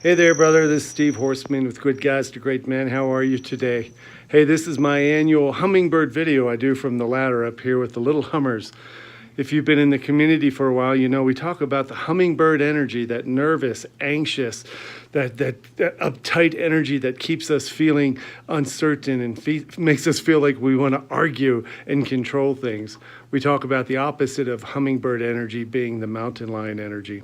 Hey there, brother. This is Steve Horseman with Good Guys to Great Men. How are you today? Hey, this is my annual hummingbird video I do from the ladder up here with the little hummers. If you've been in the community for a while, you know we talk about the hummingbird energy, that nervous, anxious, that uptight energy that keeps us feeling uncertain and makes us feel like we want to argue and control things. We talk about the opposite of hummingbird energy being the mountain lion energy.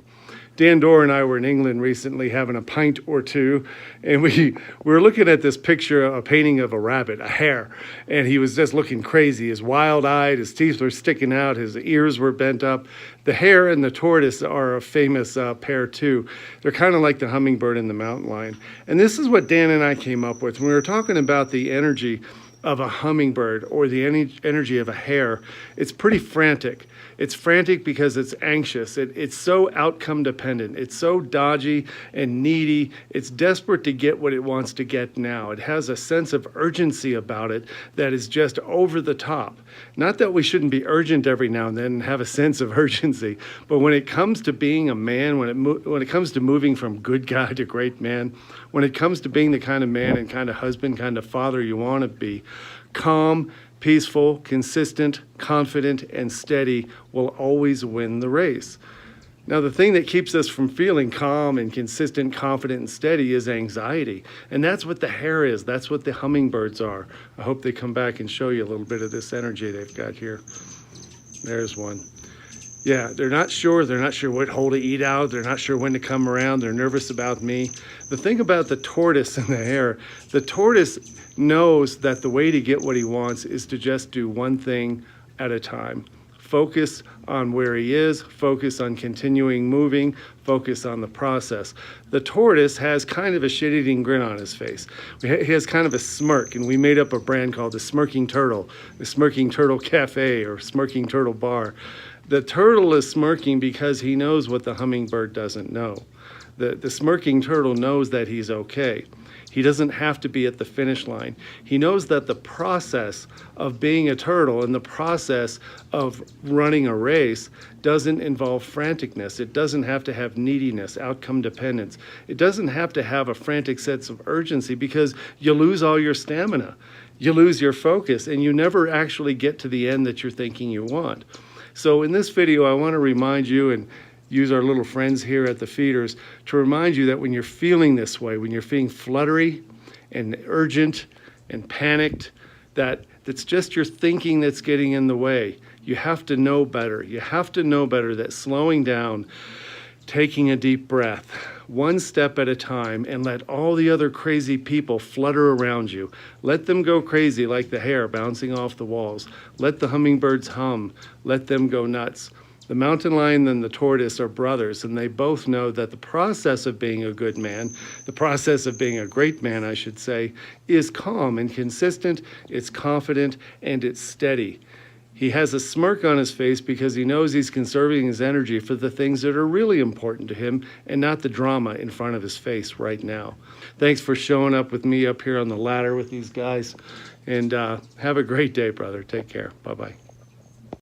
Dan Dorr and I were in England recently having a pint or two, and we were looking at this picture, a painting of a rabbit, a hare, and he was just looking crazy. His wild-eyed, his teeth were sticking out, his ears were bent up. The hare and the tortoise are a famous pair too. They're kind of like the hummingbird and the mountain lion. And this is what Dan and I came up with. When we were talking about the energy of a hummingbird or the energy of a hare, it's pretty frantic. It's frantic because it's anxious. It's so outcome dependent. It's so dodgy and needy. It's desperate to get what it wants to get now. It has a sense of urgency about it that is just over the top. Not that we shouldn't be urgent every now and then and have a sense of urgency, but when it comes to being a man, when it comes to moving from good guy to great man, when it comes to being the kind of man and kind of husband, kind of father you want to be, calm, peaceful, consistent, confident, and steady will always win the race. Now, the thing that keeps us from feeling calm and consistent, confident, and steady is anxiety. And that's what the hare is. That's what the hummingbirds are. I hope they come back and show you a little bit of this energy they've got here. There's one. Yeah, they're not sure what hole to eat out. They're not sure when to come around. They're nervous about me. The thing about the tortoise and the hare, the tortoise knows that the way to get what he wants is to just do one thing at a time. Focus on where he is, focus on continuing moving, focus on the process. The tortoise has kind of a shit-eating grin on his face. He has kind of a smirk, and we made up a brand called the Smirking Turtle Cafe or Smirking Turtle Bar. The turtle is smirking because he knows what the hummingbird doesn't know. The smirking turtle knows that he's okay. He doesn't have to be at the finish line. He knows that the process of being a turtle and the process of running a race doesn't involve franticness. It doesn't have to have neediness, outcome dependence. It doesn't have to have a frantic sense of urgency because you lose all your stamina. You lose your focus and you never actually get to the end that you're thinking you want. So in this video, I want to remind you and use our little friends here at the feeders to remind you that when you're feeling this way, when you're feeling fluttery and urgent and panicked, that's just your thinking that's getting in the way. You have to know better. You have to know better that slowing down, taking a deep breath, one step at a time, and let all the other crazy people flutter around you. Let them go crazy like the hare bouncing off the walls. Let the hummingbirds hum. Let them go nuts. The mountain lion and the tortoise are brothers, and they both know that the process of being a good man, the process of being a great man, I should say, is calm and consistent, it's confident, and it's steady. He has a smirk on his face because he knows he's conserving his energy for the things that are really important to him and not the drama in front of his face right now. Thanks for showing up with me up here on the ladder with these guys, and have a great day, brother. Take care. Bye-bye.